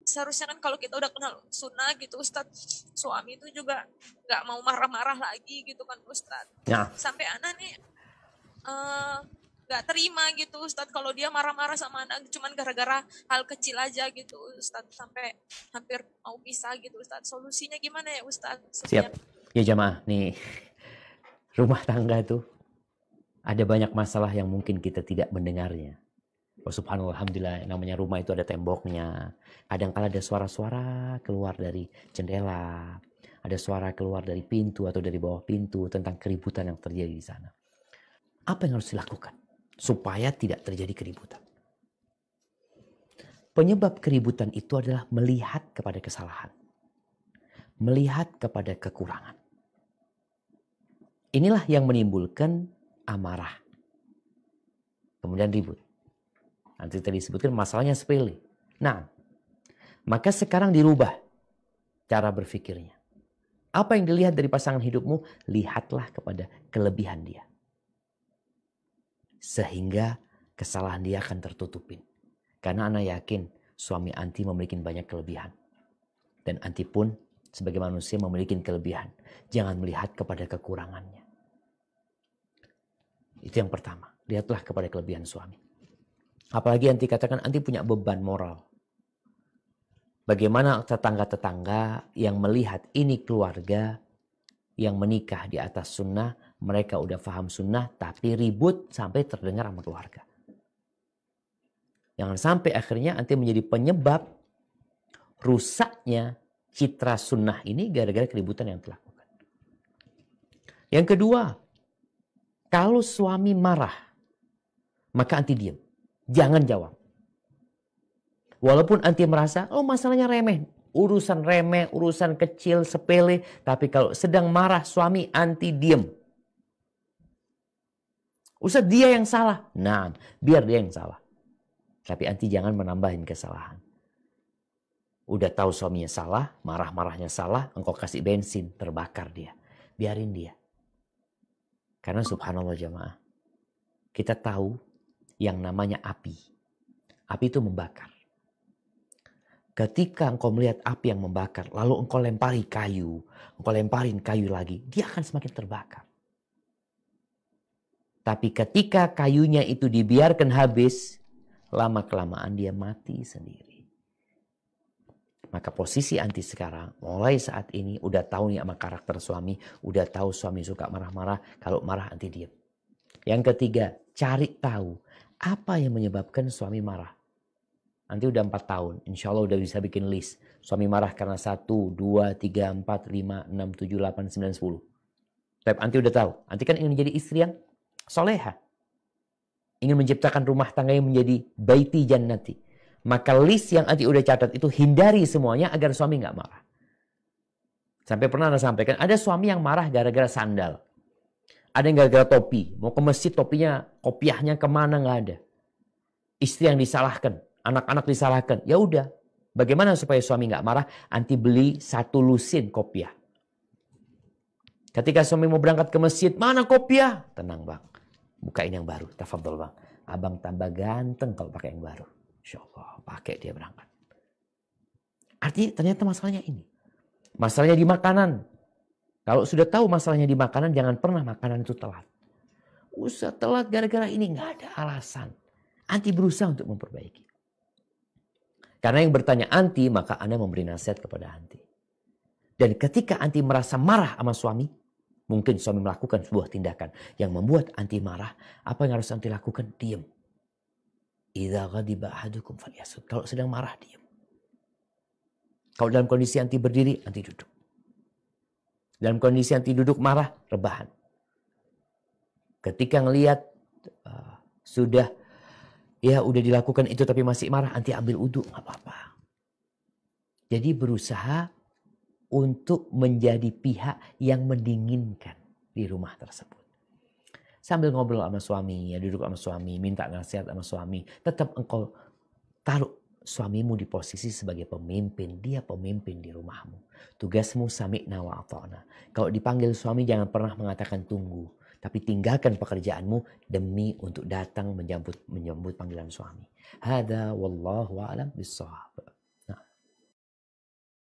Seharusnya kan kalau kita udah kenal sunnah gitu Ustadz, suami itu juga nggak mau marah-marah lagi gitu kan Ustadz. Nah, Sampai anak nih nggak terima gitu Ustadz kalau dia marah-marah sama anak cuman gara-gara hal kecil aja gitu Ustadz, sampai hampir mau pisah gitu Ustadz. Solusinya gimana ya Ustadz siap. supaya Ya jamaah, nih rumah tangga tuh ada banyak masalah yang mungkin kita tidak mendengarnya. Oh, subhanallah, alhamdulillah, namanya rumah itu ada temboknya. Kadang-kala ada suara-suara keluar dari jendela, ada suara keluar dari pintu atau dari bawah pintu tentang keributan yang terjadi di sana. Apa yang harus dilakukan supaya tidak terjadi keributan? Penyebab keributan itu adalah melihat kepada kesalahan, melihat kepada kekurangan. Inilah yang menimbulkan amarah, kemudian ribut. Nanti tadi disebutkan masalahnya sepele. Nah, maka sekarang dirubah cara berpikirnya. Apa yang dilihat dari pasangan hidupmu, lihatlah kepada kelebihan dia. Sehingga kesalahan dia akan tertutupin. Karena Ana yakin suami anti memiliki banyak kelebihan. Dan anti pun sebagai manusia memiliki kelebihan. Jangan melihat kepada kekurangannya. Itu yang pertama. Lihatlah kepada kelebihan suami. Apalagi anti katakan anti punya beban moral. Bagaimana tetangga-tetangga yang melihat ini keluarga yang menikah di atas sunnah, mereka udah paham sunnah, tapi ribut sampai terdengar sama keluarga. Jangan sampai akhirnya anti menjadi penyebab rusaknya citra sunnah ini gara-gara keributan yang dilakukan. Yang kedua, kalau suami marah, maka anti diam. Jangan jawab. Walaupun anti merasa, oh masalahnya remeh. Urusan remeh, urusan kecil, sepele. Tapi kalau sedang marah suami, anti diam. Ustaz, dia yang salah. Nah, biar dia yang salah. Tapi anti jangan menambahin kesalahan. Udah tahu suaminya salah, marah-marahnya salah, engkau kasih bensin, terbakar dia. Biarin dia. Karena subhanallah jamaah, kita tahu yang namanya api. Api itu membakar. Ketika engkau melihat api yang membakar, lalu engkau lempari kayu, engkau lemparin kayu lagi, dia akan semakin terbakar. Tapi ketika kayunya itu dibiarkan habis, lama-kelamaan dia mati sendiri. Maka posisi anti sekarang, mulai saat ini udah tahu nih sama karakter suami, udah tahu suami suka marah-marah, kalau marah anti diam. Yang ketiga, cari tahu apa yang menyebabkan suami marah. Nanti udah 4 tahun, insya Allah udah bisa bikin list. Suami marah karena 1, 2, 3, 4, 5, 6, 7, 8, 9, 10. Tapi anti udah tahu, anti kan ingin menjadi istri yang soleha. Ingin menciptakan rumah tangga yang menjadi baiti jannati. Maka list yang anti udah catat itu hindari semuanya agar suami gak marah. Sampai pernah Anda sampaikan, ada suami yang marah gara-gara sandal. Ada yang gara-gara topi. Mau ke masjid topinya, kopiahnya kemana gak ada. Istri yang disalahkan, anak-anak disalahkan. Ya udah, bagaimana supaya suami gak marah? Anti beli 1 lusin kopiah. Ketika suami mau berangkat ke masjid, mana kopiah? Tenang bang, bukain yang baru. Tafadhol bang, abang tambah ganteng kalau pakai yang baru. Insya Allah, pakai dia berangkat. Artinya ternyata masalahnya ini. Masalahnya di makanan. Kalau sudah tahu masalahnya di makanan, jangan pernah makanan itu telat. Usah telat gara-gara ini, nggak ada alasan. Anti berusaha untuk memperbaiki. Karena yang bertanya anti, maka Anda memberi nasihat kepada anti. Dan ketika anti merasa marah sama suami, mungkin suami melakukan sebuah tindakan yang membuat anti marah, apa yang harus anti lakukan? Diam. Idza ghadiba ahadukum falyasut. Kalau sedang marah, diam. Kalau dalam kondisi anti berdiri, anti duduk. Dalam kondisi anti duduk marah, rebahan. Ketika ngelihat sudah dilakukan itu tapi masih marah, anti ambil uduk, nggak apa-apa. Jadi berusaha untuk menjadi pihak yang mendinginkan di rumah tersebut. Sambil ngobrol sama suami, duduk sama suami, minta nasihat sama suami, tetap engkau taruh suamimu di posisi sebagai pemimpin. Dia pemimpin di rumahmu. Tugasmu sami'na wa ata'na. Kalau dipanggil suami jangan pernah mengatakan tunggu. Tapi tinggalkan pekerjaanmu demi untuk datang menyambut panggilan suami. Hada wallahu a'lam bissawab.